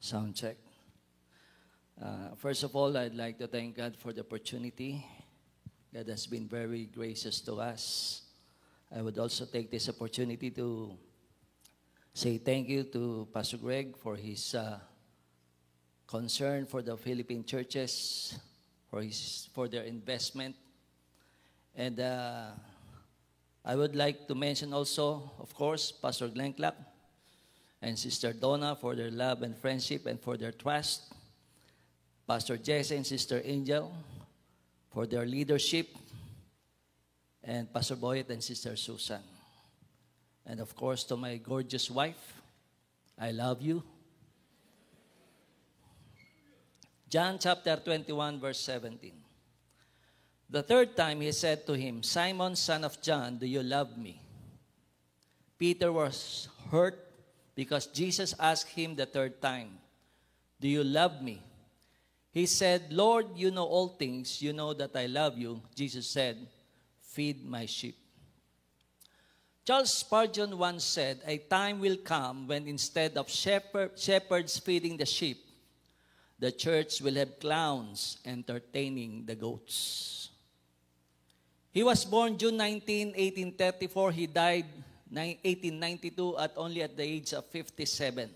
Sound check. First of all, I'd like to thank God for the opportunity. God has been very gracious to us. I would also take this opportunity to say thank you to Pastor Greg for his concern for the Philippine churches, for their investment. And I would like to mention also, of course, Pastor Glenn Clark and Sister Donna for their love and friendship and for their trust. Pastor Jesse and Sister Angel for their leadership. And Pastor Boyet and Sister Susan. And of course, to my gorgeous wife, I love you. John chapter 21, verse 17. The third time he said to him, Simon, son of John, do you love me? Peter was hurt because Jesus asked him the third time, do you love me? He said, Lord, you know all things. You know that I love you. Jesus said, feed my sheep. Charles Spurgeon once said, a time will come when instead of shepherds feeding the sheep, the church will have clowns entertaining the goats. He was born June 19, 1834. He died 1892 at the age of 57.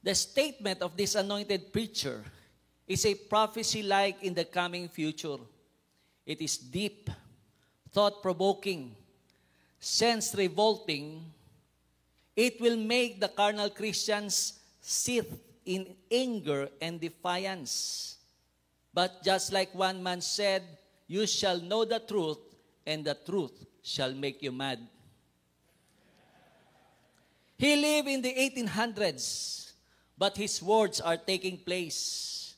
The statement of this anointed preacher is a prophecy like in the coming future. It is deep, thought-provoking, sense-revolting. It will make the carnal Christians sit in anger and defiance. But just like one man said, you shall know the truth, and the truth shall make you mad. He lived in the 1800s, but his words are taking place.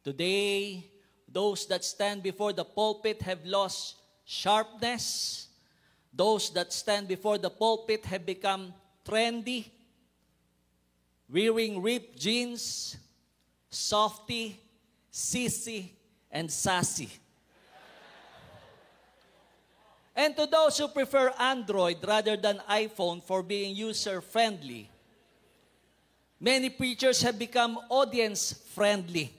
Today, those that stand before the pulpit have lost sharpness. Those that stand before the pulpit have become trendy, wearing ripped jeans, softy, sissy, and sassy. And to those who prefer Android rather than iPhone for being user-friendly, many preachers have become audience-friendly.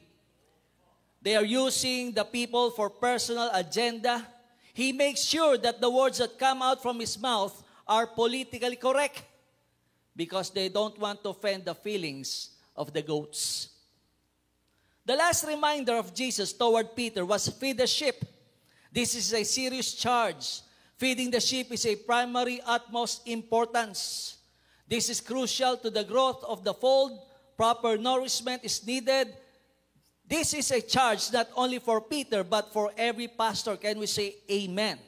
They are using the people for personal agenda. He makes sure that the words that come out from his mouth are politically correct because they don't want to offend the feelings of the goats. The last reminder of Jesus toward Peter was feed the sheep. This is a serious charge. Feeding the sheep is a primary utmost importance. This is crucial to the growth of the fold. Proper nourishment is needed. This is a charge not only for Peter, but for every pastor. Can we say amen?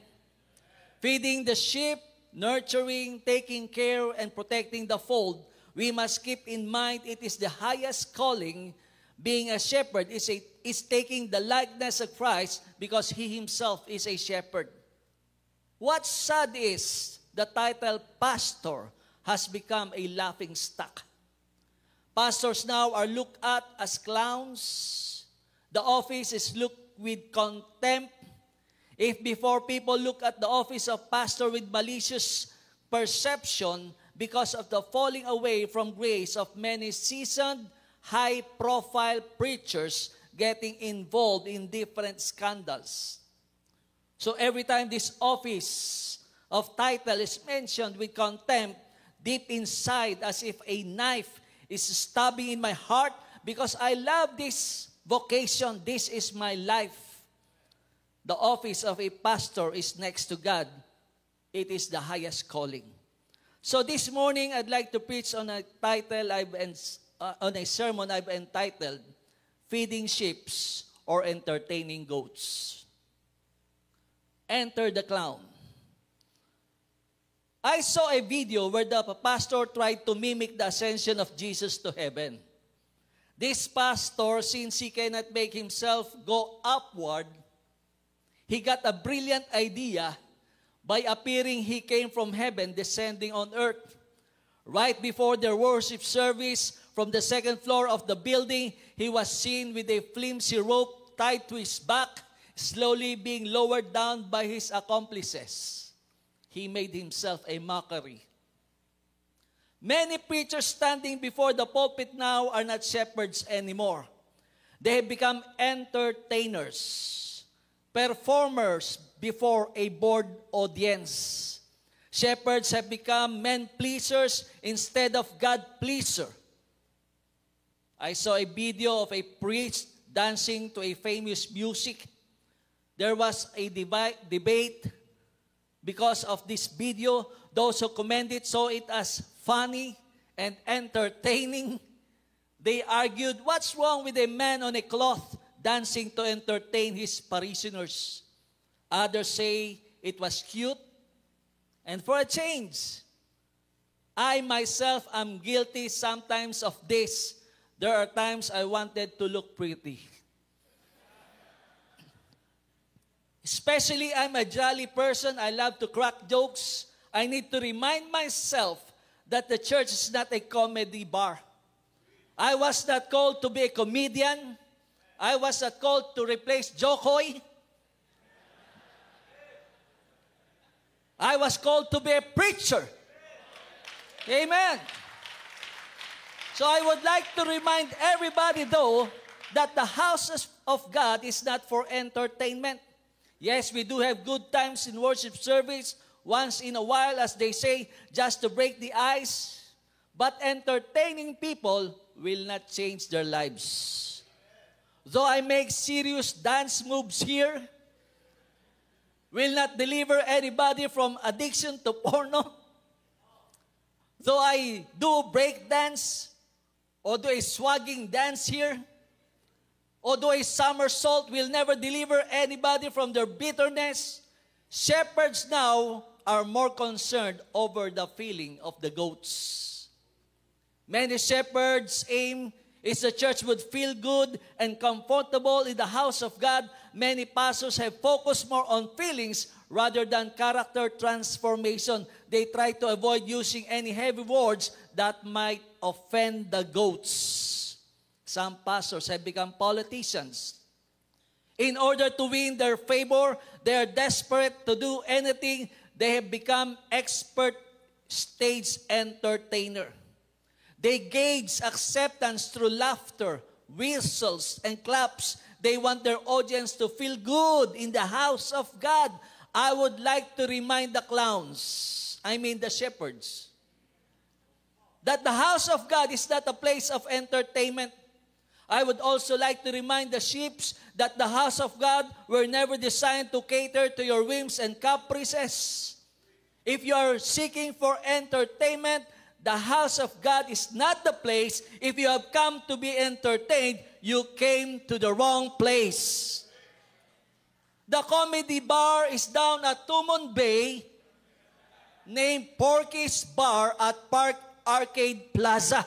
Feeding the sheep, nurturing, taking care, and protecting the fold, we must keep in mind it is the highest calling. Being a shepherd is taking the likeness of Christ because he himself is a shepherd. What's sad is the title pastor has become a laughing stock. Pastors now are looked at as clowns. The office is looked with contempt. If before people look at the office of pastor with malicious perception because of the falling away from grace of many seasoned, high-profile preachers getting involved in different scandals. So every time this office of title is mentioned with contempt, deep inside as if a knife is stabbing in my heart because I love this vocation. This is my life. The office of a pastor is next to God. It is the highest calling. So this morning, I'd like to preach on a title on a sermon I've entitled, Feeding Sheep or Entertaining Goats. Enter the clown. I saw a video where the pastor tried to mimic the ascension of Jesus to heaven. This pastor, since he cannot make himself go upward, he got a brilliant idea by appearing he came from heaven, descending on earth. Right before their worship service, from the second floor of the building, he was seen with a flimsy rope tied to his back, slowly being lowered down by his accomplices. He made himself a mockery. Many preachers standing before the pulpit now are not shepherds anymore. They have become entertainers, performers before a bored audience. Shepherds have become men-pleasers instead of God-pleaser. I saw a video of a priest dancing to a famous music. There was a debate because of this video. Those who commented saw it as funny and entertaining. They argued, what's wrong with a man on a cloth dancing to entertain his parishioners? Others say it was cute. And for a change, I myself am guilty sometimes of this. There are times I wanted to look pretty. Especially, I'm a jolly person. I love to crack jokes. I need to remind myself that the church is not a comedy bar. I was not called to be a comedian. I was not called to replace Jokoy. I was called to be a preacher. Amen. So I would like to remind everybody, though, that the house of God is not for entertainment. Yes, we do have good times in worship service, once in a while, as they say, just to break the ice. But entertaining people will not change their lives. Though I make serious dance moves here, will not deliver anybody from addiction to porno. Though I do break dance, or do a swagging dance here, or do a somersault, will never deliver anybody from their bitterness. Shepherds now are more concerned over the feeling of the goats. Many shepherds' aim is the church would feel good and comfortable in the house of God. Many pastors have focused more on feelings rather than character transformation. They try to avoid using any heavy words that might offend the goats. Some pastors have become politicians. In order to win their favor, they are desperate to do anything. They have become expert stage entertainer. They gauge acceptance through laughter, whistles, and claps. They want their audience to feel good in the house of God. I would like to remind the clowns, the shepherds, that the house of God is not a place of entertainment. I would also like to remind the sheep that the house of God were never designed to cater to your whims and caprices. If you are seeking for entertainment, the house of God is not the place. If you have come to be entertained, you came to the wrong place. The comedy bar is down at Tumon Bay, named Porky's Bar at Park Arcade Plaza.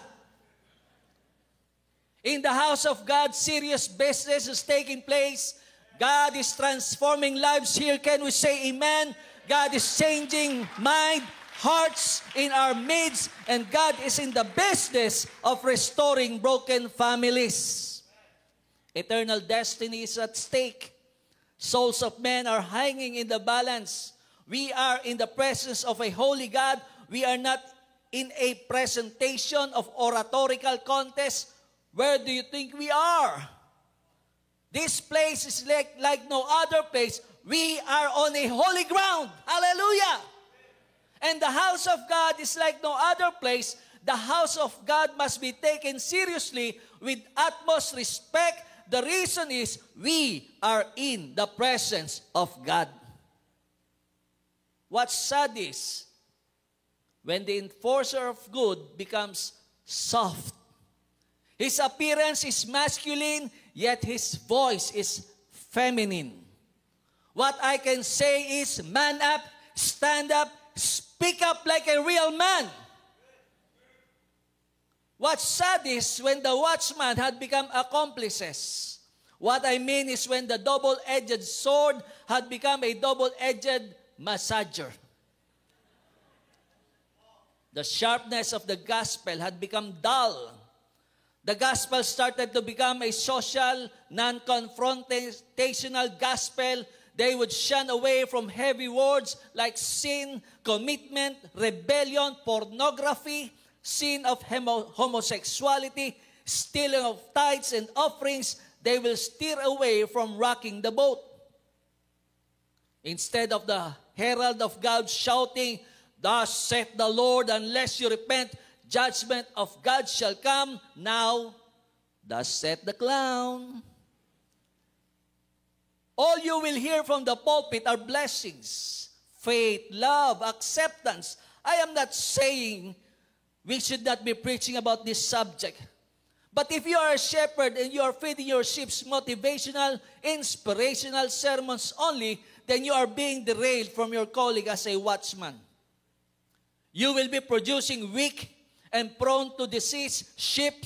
In the house of God, serious business is taking place. God is transforming lives here. Can we say amen? God is changing mind, hearts in our midst, and God is in the business of restoring broken families. Eternal destiny is at stake. Souls of men are hanging in the balance. We are in the presence of a holy God. We are not in a presentation of oratorical contest. Where do you think we are? This place is like no other place. We are on a holy ground. Hallelujah! And the house of God is like no other place. The house of God must be taken seriously with utmost respect. The reason is we are in the presence of God. What's sad is when the enforcer of good becomes soft. His appearance is masculine, yet his voice is feminine. What I can say is, man up, stand up, speak up like a real man. What's sad is when the watchman had become accomplices. What I mean is when the double-edged sword had become a double-edged massager. The sharpness of the gospel had become dull. The gospel started to become a social, non-confrontational gospel. They would shun away from heavy words like sin, commitment, rebellion, pornography. sin of homosexuality, stealing of tithes and offerings, they will steer away from rocking the boat. Instead of the herald of God shouting, "Thus saith the Lord, unless you repent, judgment of God shall come," now, "Thus saith the clown." All you will hear from the pulpit are blessings, faith, love, acceptance. I am not saying we should not be preaching about this subject. But if you are a shepherd and you are feeding your sheep motivational, inspirational sermons only, then you are being derailed from your calling as a watchman. You will be producing weak and prone to disease sheep.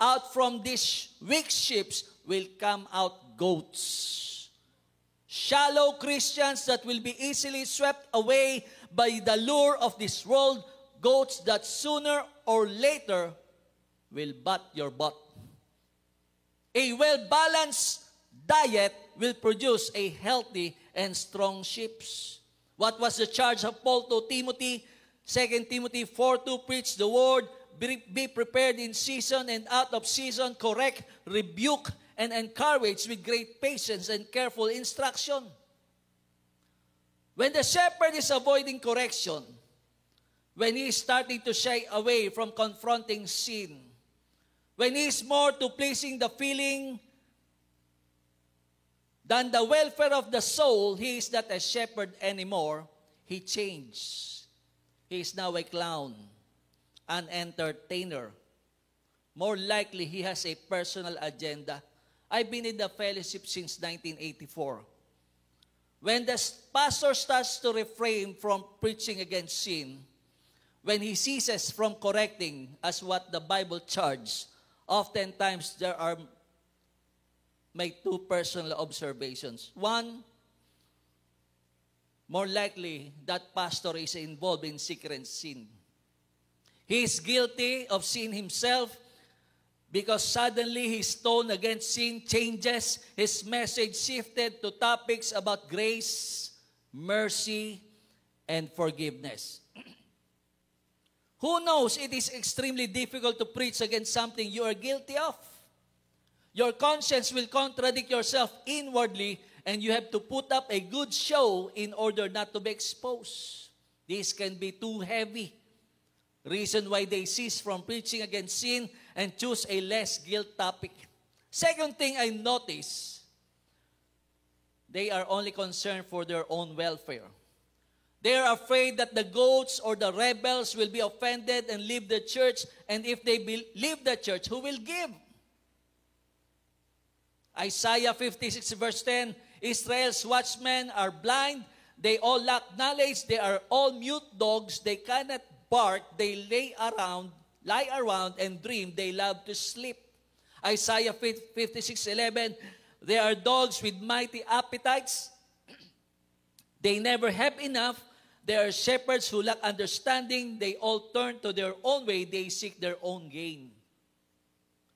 Out from these weak sheep will come out goats. Shallow Christians that will be easily swept away by the lure of this world, goats that sooner or later will butt your butt. A well-balanced diet will produce a healthy and strong sheep. What was the charge of Paul to Timothy? 2 Timothy 4:2, preach the word, be prepared in season and out of season, correct, rebuke, and encourage with great patience and careful instruction. When the shepherd is avoiding correction, when he is starting to shy away from confronting sin, when he is more to pleasing the feeling than the welfare of the soul, he is not a shepherd anymore. He changed. He is now a clown, an entertainer. More likely, he has a personal agenda. I've been in the fellowship since 1984. When the pastor starts to refrain from preaching against sin, when he ceases from correcting as what the Bible charges, oftentimes there are my two personal observations. One, more likely that pastor is involved in secret sin. He is guilty of sin himself because suddenly his tone against sin changes. His message shifted to topics about grace, mercy, and forgiveness. Who knows, it is extremely difficult to preach against something you are guilty of. Your conscience will contradict yourself inwardly, and you have to put up a good show in order not to be exposed. This can be too heavy. Reason why they cease from preaching against sin and choose a less guilt topic. Second thing I notice, they are only concerned for their own welfare. They are afraid that the goats or the rebels will be offended and leave the church, and if they leave the church, who will give? Isaiah 56 verse 10, Israel's watchmen are blind, they all lack knowledge, they are all mute dogs, they cannot bark, they lie around and dream, they love to sleep. Isaiah 56:11, they are dogs with mighty appetites, they never have enough, they are shepherds who lack understanding, they all turn to their own way, they seek their own gain.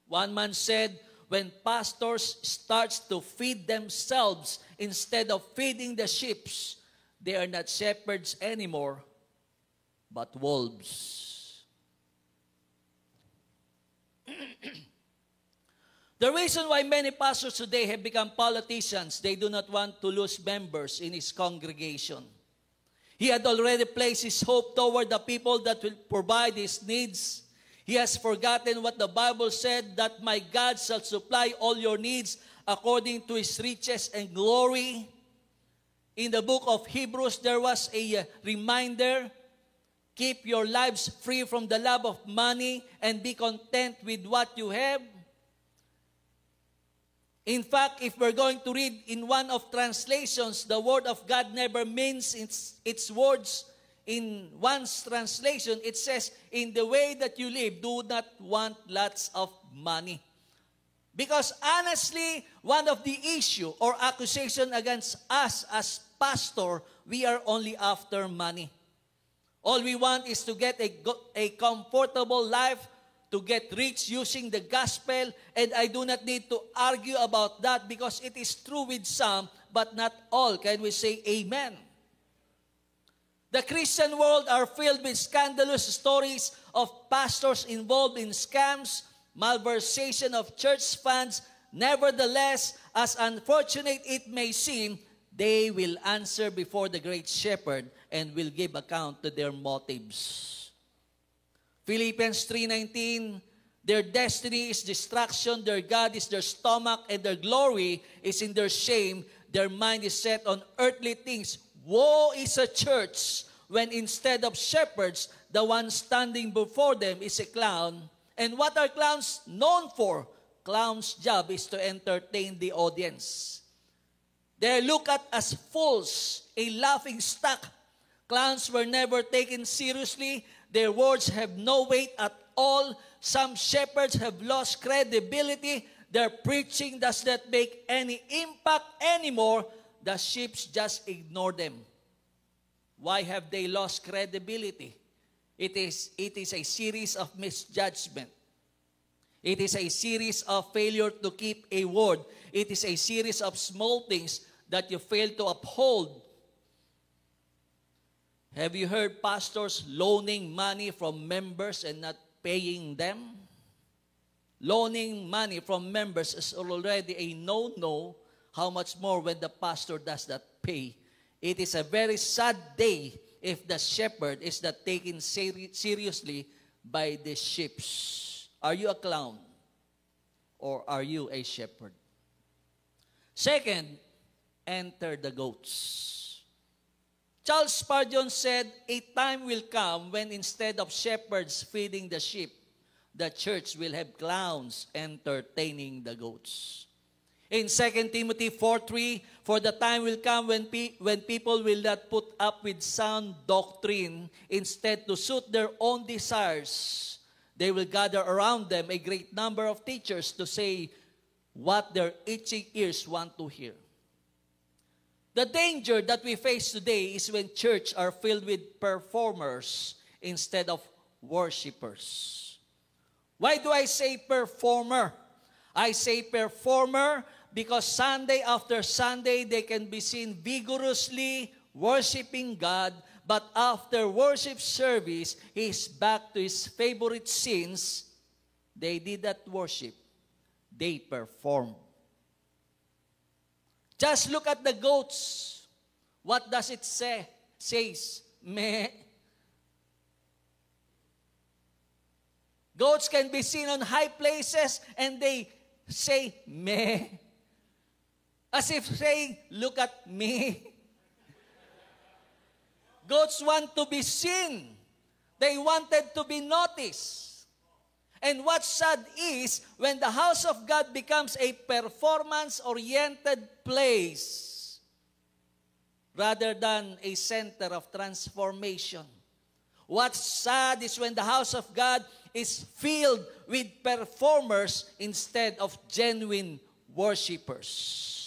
One man said, when pastors start to feed themselves instead of feeding the sheep, they are not shepherds anymore, but wolves. The reason why many pastors today have become politicians, they do not want to lose members in his congregation. He had already placed his hope toward the people that will provide his needs. He has forgotten what the Bible said, that my God shall supply all your needs according to his riches and glory. In the book of Hebrews, there was a reminder, keep your lives free from the love of money and be content with what you have. In fact, if we're going to read in one of translations, the word of God never means its words. In one's translation, it says, in the way that you live, do not want lots of money. Because honestly, one of the issue or accusation against us as pastor, we are only after money. All we want is to get a comfortable life, to get rich using the gospel, and I do not need to argue about that because it is true with some, but not all. Can we say amen? The Christian world are filled with scandalous stories of pastors involved in scams, malversation of church funds. Nevertheless, as unfortunate it may seem, they will answer before the great shepherd and will give account to their motives. Philippians 3:19, their destiny is destruction, their God is their stomach, and their glory is in their shame. Their mind is set on earthly things. Woe is a church when instead of shepherds, the one standing before them is a clown. And what are clowns known for? Clowns' job is to entertain the audience. They are looked at as fools, a laughing stock. Clowns were never taken seriously. Their words have no weight at all. Some shepherds have lost credibility. Their preaching does not make any impact anymore. The sheep just ignore them. Why have they lost credibility? It is a series of misjudgment. It is a series of failure to keep a word. It is a series of small things that you fail to uphold. Have you heard pastors loaning money from members and not paying them? Loaning money from members is already a no-no. How much more when the pastor does not pay? It is a very sad day if the shepherd is not taken seriously by the sheep. Are you a clown? Or are you a shepherd? Second, enter the goats. Charles Spurgeon said, a time will come when instead of shepherds feeding the sheep, the church will have clowns entertaining the goats. In 2 Timothy 4:3, for the time will come when people will not put up with sound doctrine. Instead, to suit their own desires, they will gather around them a great number of teachers to say what their itching ears want to hear. The danger that we face today is when church are filled with performers instead of worshipers. Why do I say performer? I say performer because Sunday after Sunday, they can be seen vigorously worshiping God, but after worship service, he is back to his favorite sins. They did not worship. They performed. Just look at the goats. What does it say? Says, meh. Goats can be seen on high places and they say, meh. As if saying, look at me. Goats want to be seen. They wanted to be noticed. And what's sad is when the house of God becomes a performance-oriented place rather than a center of transformation. What's sad is when the house of God is filled with performers instead of genuine worshipers.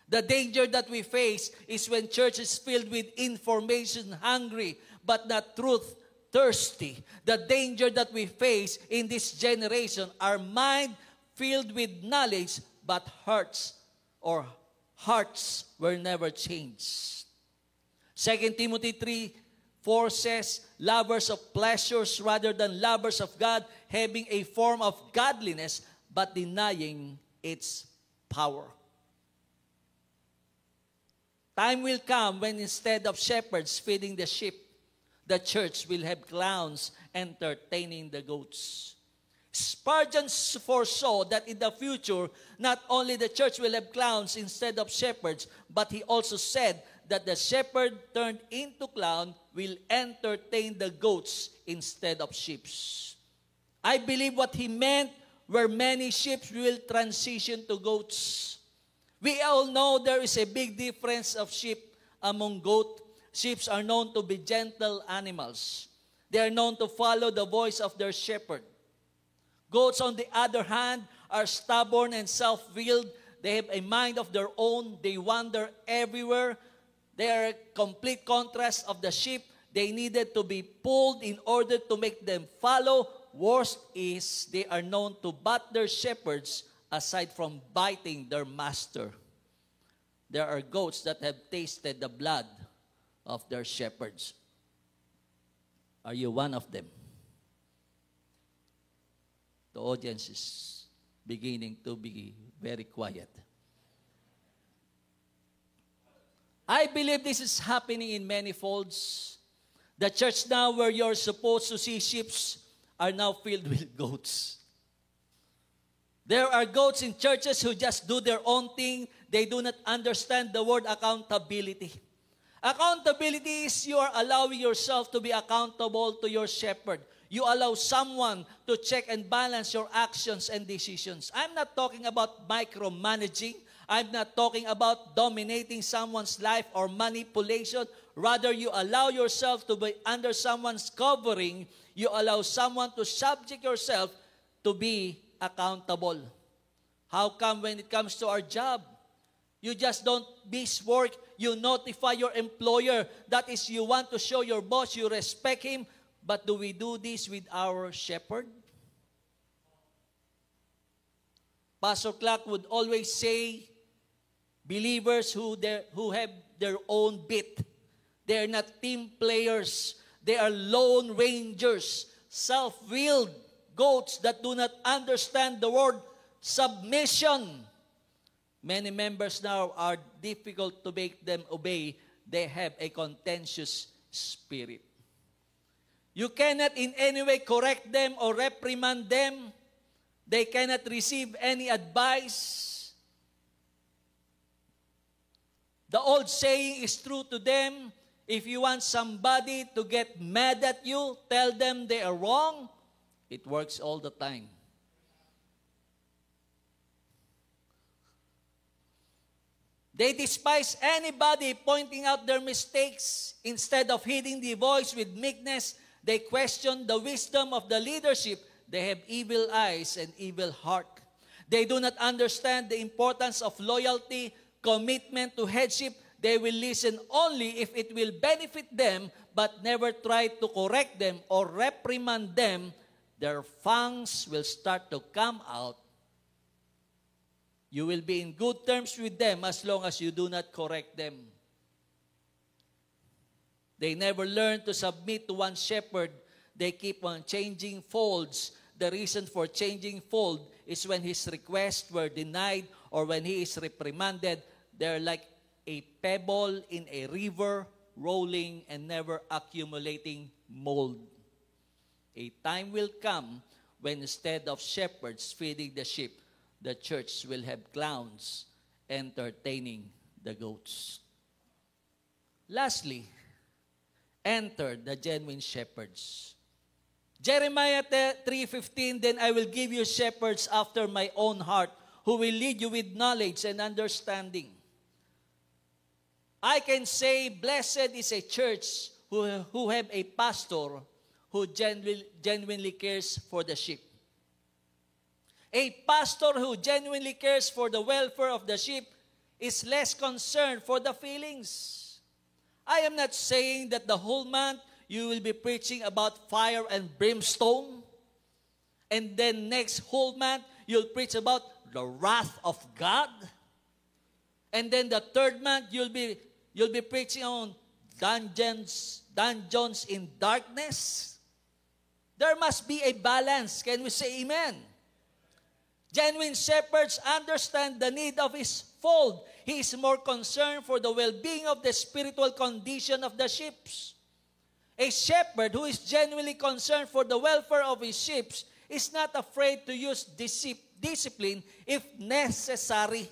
The danger that we face is when church is filled with information hungry but not truth thirsty. The danger that we face in this generation, our mind filled with knowledge but hearts were never changed. 2 Timothy 3:4 says, lovers of pleasures rather than lovers of God, having a form of godliness but denying its power. Time will come when instead of shepherds feeding the sheep, the church will have clowns entertaining the goats. Spurgeon foresaw that in the future, not only the church will have clowns instead of shepherds, but he also said that the shepherd turned into clown will entertain the goats instead of sheep. I believe what he meant where many sheep will transition to goats. We all know there is a big difference of sheep among goats. Sheep are known to be gentle animals. They are known to follow the voice of their shepherd. Goats, on the other hand, are stubborn and self-willed. They have a mind of their own. They wander everywhere. They are a complete contrast of the sheep. They needed to be pulled in order to make them follow. Worst is they are known to butt their shepherds aside from biting their master. There are goats that have tasted the blood of their shepherds. Are you one of them? The audience is beginning to be very quiet. I believe this is happening in many folds. The church now where you're supposed to see sheep are now filled with goats. There are goats in churches who just do their own thing. They do not understand the word accountability. Accountability is you are allowing yourself to be accountable to your shepherd. You allow someone to check and balance your actions and decisions. I'm not talking about micromanaging. I'm not talking about dominating someone's life or manipulation. Rather, you allow yourself to be under someone's covering. You allow someone to subject yourself to be accountable. How come when it comes to our job, you just don't miss work, you notify your employer, that is, you want to show your boss you respect him, but do we do this with our shepherd? Pastor Clark would always say, believers who have their own bit, they are not team players, they are lone rangers, self-willed goats that do not understand the word submission. Many members now are difficult to make them obey. They have a contentious spirit. You cannot in any way correct them or reprimand them. They cannot receive any advice. The old saying is true to them. If you want somebody to get mad at you, tell them they are wrong. It works all the time. They despise anybody pointing out their mistakes. Instead of heeding the voice with meekness, they question the wisdom of the leadership. They have evil eyes and evil heart. They do not understand the importance of loyalty, commitment to headship. They will listen only if it will benefit them, but never try to correct them or reprimand them. Their fangs will start to come out. You will be in good terms with them as long as you do not correct them. They never learn to submit to one shepherd. They keep on changing folds. The reason for changing fold is when his requests were denied or when he is reprimanded. They're like a pebble in a river, rolling and never accumulating mold. A time will come when instead of shepherds feeding the sheep, the church will have clowns entertaining the goats. Lastly, enter the genuine shepherds. Jeremiah 3:15, then I will give you shepherds after my own heart, who will lead you with knowledge and understanding. I can say, blessed is a church who have a pastor who genuinely cares for the sheep. A pastor who genuinely cares for the welfare of the sheep is less concerned for the feelings. I am not saying that the whole month you will be preaching about fire and brimstone, and then next whole month you'll preach about the wrath of God, and then the third month you'll be preaching on dungeons in darkness. There must be a balance. Can we say amen? Genuine shepherds understand the need of his fold. He is more concerned for the well-being of the spiritual condition of the sheep. A shepherd who is genuinely concerned for the welfare of his sheep is not afraid to use discipline if necessary,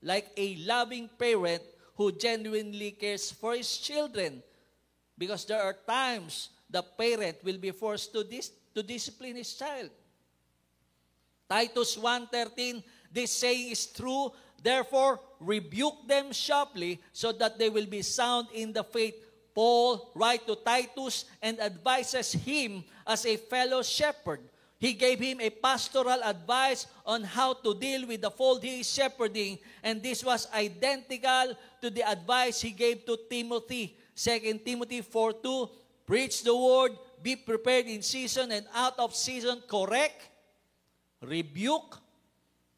like a loving parent who genuinely cares for his children. Because there are times the parent will be forced to discipline his child. Titus 1:13, this saying is true, therefore rebuke them sharply so that they will be sound in the faith. Paul writes to Titus and advises him as a fellow shepherd. He gave him a pastoral advice on how to deal with the fold he is shepherding, and this was identical to the advice he gave to Timothy. 2 Timothy 4:2, preach the word, be prepared in season and out of season, correct, rebuke,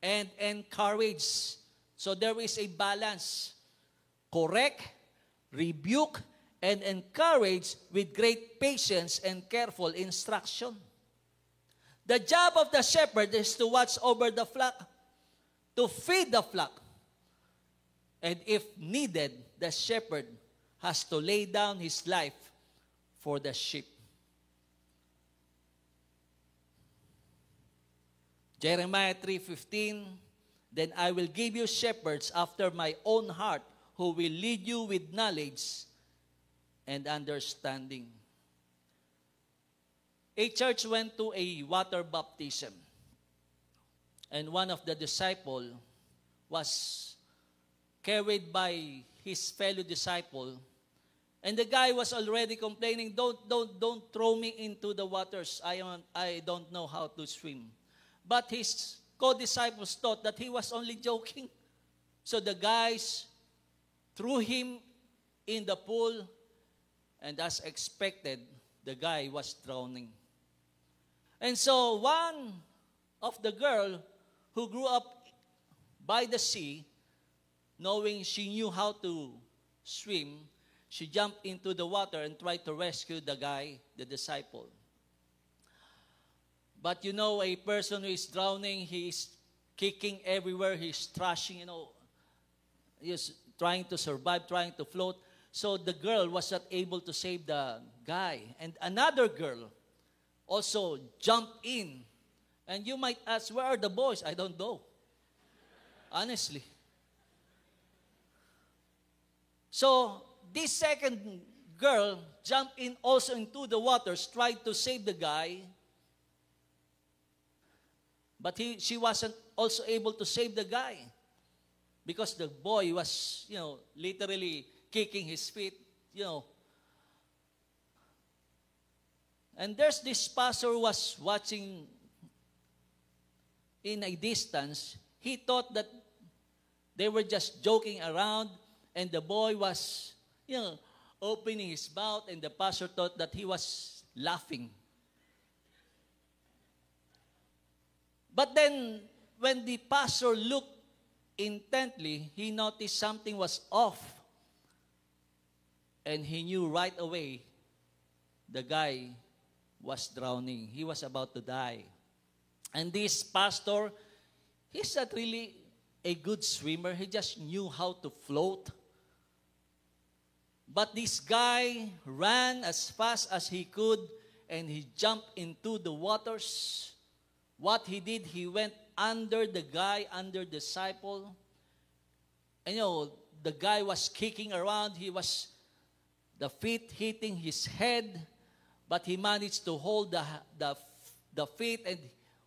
and encourage. So there is a balance. Correct, rebuke, and encourage with great patience and careful instruction. The job of the shepherd is to watch over the flock, to feed the flock. And if needed, the shepherd has to lay down his life for the sheep. Jeremiah 3:15, then I will give you shepherds after my own heart who will lead you with knowledge and understanding. A church went to a water baptism, and one of the disciples was carried by his fellow disciple, and the guy was already complaining, don't throw me into the waters. I don't know how to swim. But his co-disciples thought that he was only joking. So the guys threw him in the pool, and as expected, the guy was drowning. And so one of the girl who grew up by the sea, knowing she knew how to swim, she jumped into the water and tried to rescue the guy, the disciple. But you know, a person who is drowning, he is kicking everywhere, he's thrashing, he's trying to survive, trying to float. So the girl was not able to save the guy. And another girl also jumped in. And you might ask, where are the boys? I don't know. Honestly. So this second girl jumped in also into the waters, tried to save the guy. But she wasn't also able to save the guy because the boy was, literally kicking his feet, And there's this pastor who was watching in a distance. He thought that they were just joking around, and the boy was, opening his mouth, and the pastor thought that he was laughing. But then, when the pastor looked intently, he noticed something was off. And he knew right away the guy was drowning. He was about to die. And this pastor, he's not really a good swimmer. He just knew how to float. But this guy ran as fast as he could, and he jumped into the waters. What he did, he went under the guy, under the disciple. And the guy was kicking around. The feet hitting his head. But he managed to hold the feet. And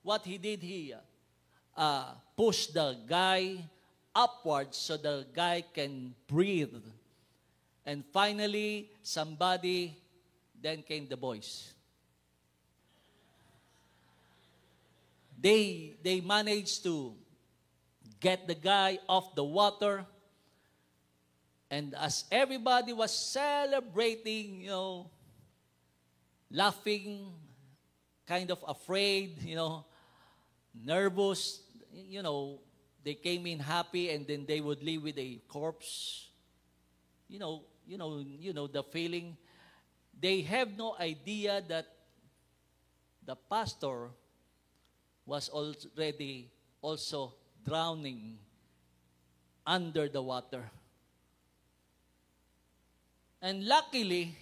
what he did, he pushed the guy upwards so the guy can breathe. And finally, then came the boys. They managed to get the guy off the water. And as everybody was celebrating, laughing, kind of afraid, nervous, they came in happy, and then they would leave with a corpse. The feeling. They have no idea that the pastor was already also drowning under the water. And luckily,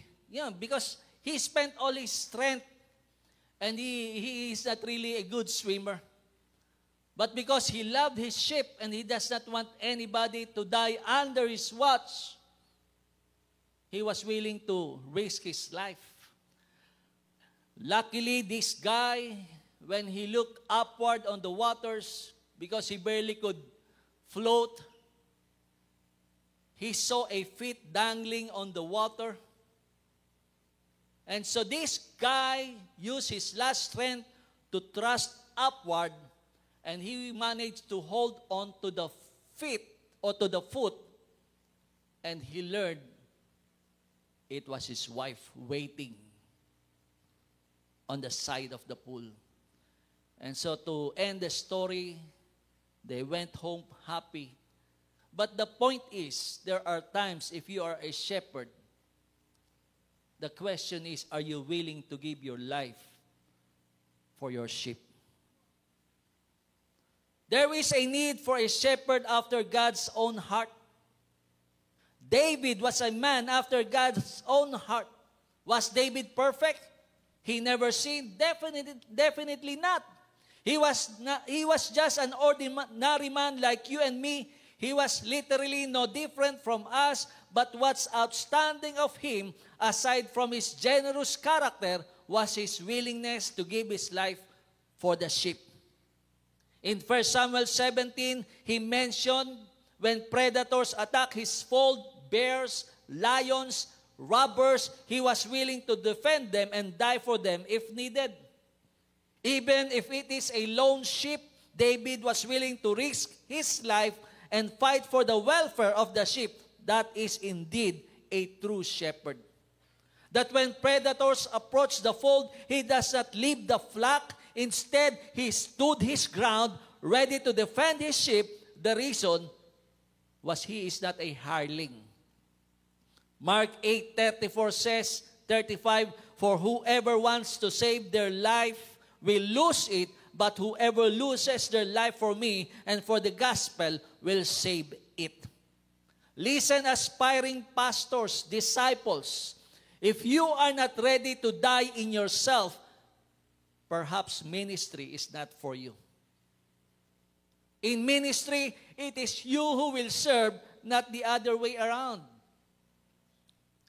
because he spent all his strength, and he is not really a good swimmer. But because he loved his sheep and he does not want anybody to die under his watch, he was willing to risk his life. Luckily, this guy, when he looked upward on the waters, because he barely could float, he saw a feet dangling on the water. And so this guy used his last strength to thrust upward, and he managed to hold on to the feet or to the foot, and he learned it was his wife waiting on the side of the pool. And so to end the story, they went home happy. But the point is, there are times if you are a shepherd, The question is, are you willing to give your life for your sheep? There is a need for a shepherd after God's own heart. David was a man after God's own heart. Was David perfect? He never sinned? Definitely not. He was just an ordinary man like you and me. He was literally no different from us, but what's outstanding of him, aside from his generous character, was his willingness to give his life for the sheep. In 1 Samuel 17, he mentioned when predators attack his fold, bears, lions, robbers, he was willing to defend them and die for them if needed. Even if it is a lone sheep, David was willing to risk his life and fight for the welfare of the sheep. That is indeed a true shepherd. That when predators approach the fold, he does not leave the flock. Instead, he stood his ground, ready to defend his sheep. The reason was he is not a hireling. Mark 8:34 says, 35, for whoever wants to save their life will lose it, but whoever loses their life for me and for the gospel will save it. Listen, aspiring pastors, disciples, if you are not ready to die in yourself, perhaps ministry is not for you. In ministry, it is you who will serve, not the other way around.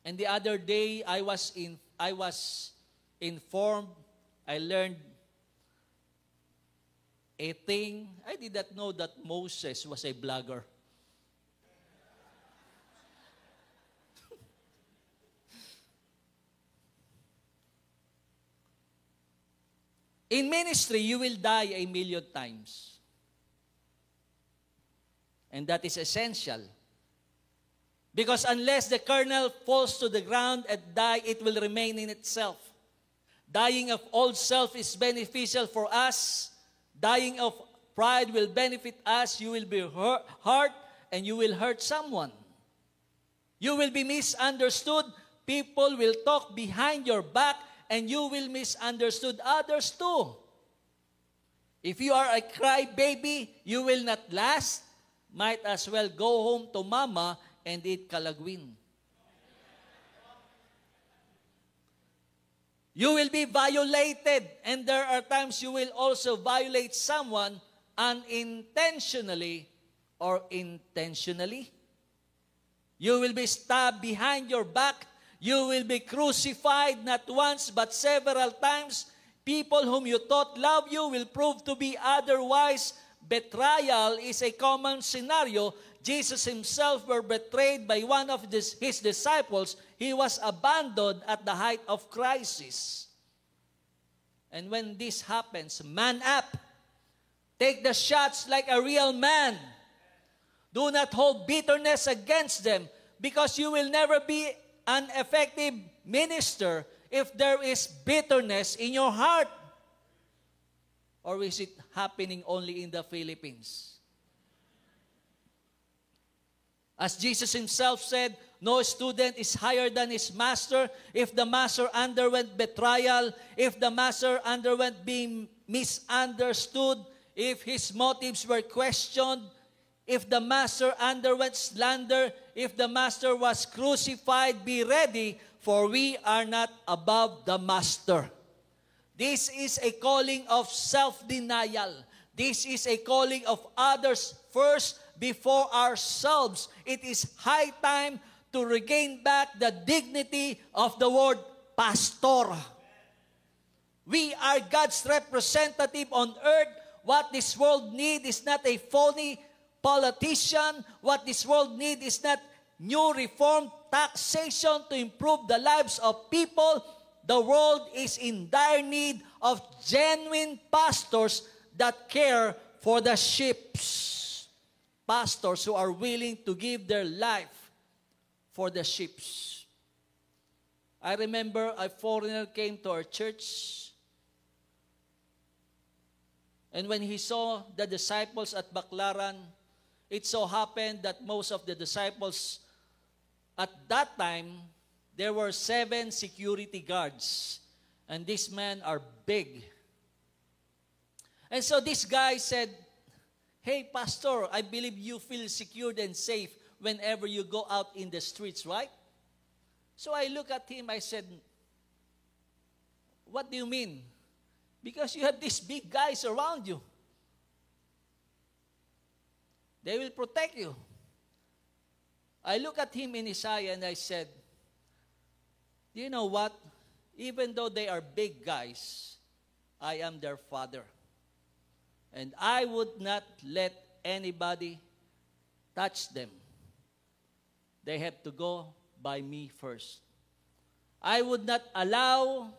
And the other day, I was informed, I learned a thing. I did not know that Moses was a blogger. In ministry, you will die 1,000,000 times. And that is essential. Because unless the kernel falls to the ground and die, it will remain in itself. Dying of old self is beneficial for us. Dying of pride will benefit us. You will be hurt and you will hurt someone. You will be misunderstood. People will talk behind your back and you will misunderstood others too. If you are a crybaby, you will not last. Might as well go home to mama and eat kalagwin. You will be violated, and there are times you will also violate someone unintentionally or intentionally. You will be stabbed behind your back. You will be crucified not once but several times. People whom you thought love you will prove to be otherwise. Betrayal is a common scenario. Jesus himself were betrayed by one of his disciples. He was abandoned at the height of crisis. And when this happens, man up. Take the shots like a real man. Do not hold bitterness against them, because you will never be an effective minister if there is bitterness in your heart. Or is it happening only in the Philippines? As Jesus himself said, no student is higher than his master. If the master underwent betrayal, if the master underwent being misunderstood, if his motives were questioned, if the master underwent slander, if the master was crucified, be ready, for we are not above the master. This is a calling of self-denial. This is a calling of others first before ourselves. It is high time to regain back the dignity of the word pastor. We are God's representative on earth. What this world needs is not a phony politician. What this world needs is not new reformed taxation to improve the lives of people. The world is in dire need of genuine pastors that care for the sheep. Pastors who are willing to give their life for the sheep. I remember a foreigner came to our church, and when he saw the disciples at Baclaran, it so happened that most of the disciples at that time there were 7 security guards. And these men are big. And so this guy said, "Hey, Pastor, I believe you feel secured and safe whenever you go out in the streets, right?" So I look at him, I said, "What do you mean?" "Because you have these big guys around you. They will protect you." I look at him in his eye and I said, "Do you know what? Even though they are big guys, I am their father. And I would not let anybody touch them. They have to go by me first. I would not allow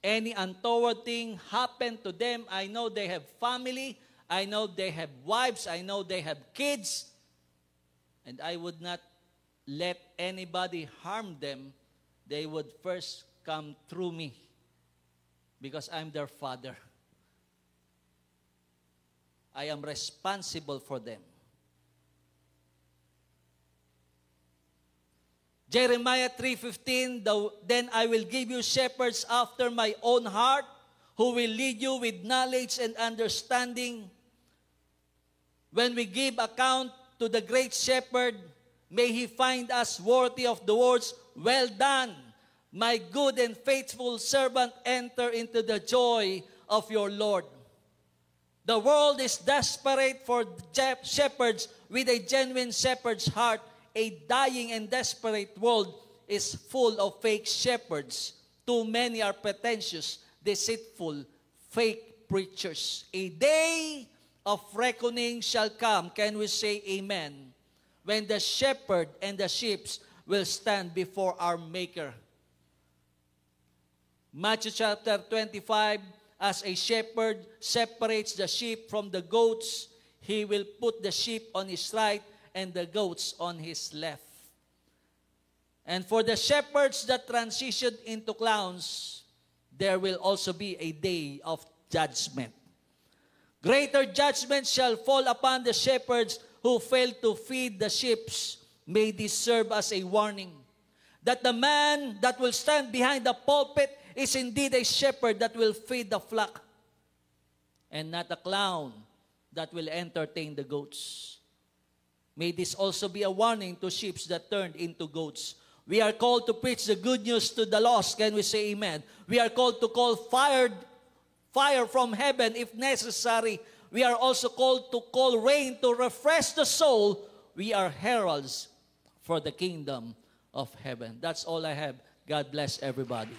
any untoward thing happen to them. I know they have family. I know they have wives. I know they have kids. And I would not let anybody harm them. They would first come through me because I'm their father. I am responsible for them." Jeremiah 3:15, "Then I will give you shepherds after my own heart, who will lead you with knowledge and understanding. When we give account to the great shepherd, may he find us worthy of the words, 'Well done, my good and faithful servant, enter into the joy of your Lord.'" The world is desperate for shepherds with a genuine shepherd's heart. A dying and desperate world is full of fake shepherds. Too many are pretentious, deceitful, fake preachers. A day of reckoning shall come. Can we say amen? When the shepherd and the sheep will stand before our Maker. Matthew chapter 25, "As a shepherd separates the sheep from the goats, he will put the sheep on his right and the goats on his left." And for the shepherds that transitioned into clowns, there will also be a day of judgment. Greater judgment shall fall upon the shepherds who fail to feed the sheep. May this serve as a warning that the man that will stand behind the pulpit is indeed a shepherd that will feed the flock, and not a clown that will entertain the goats. May this also be a warning to sheep that turned into goats. We are called to preach the good news to the lost. Can we say amen? We are called to call fire from heaven if necessary. We are also called to call rain to refresh the soul. We are heralds for the kingdom of heaven. That's all I have. God bless everybody.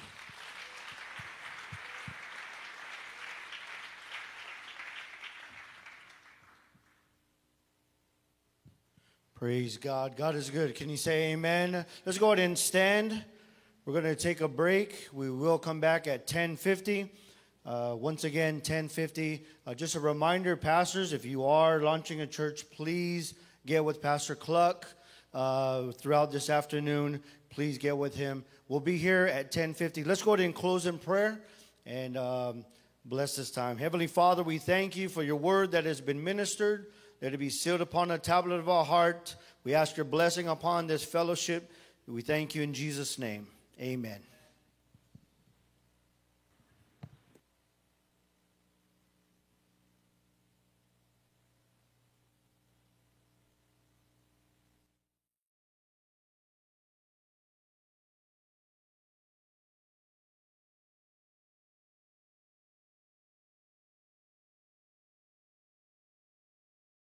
Praise God. God is good. Can you say amen? Let's go ahead and stand. We're going to take a break. We will come back at 10:50. Once again, 10:50. Just a reminder, pastors, if you are launching a church, please get with Pastor Cluck throughout this afternoon. Please get with him. We'll be here at 10:50. Let's go ahead and close in prayer and bless this time. Heavenly Father, we thank you for your word that has been ministered. Let it be sealed upon the tablet of our heart. We ask your blessing upon this fellowship. We thank you in Jesus' name. Amen.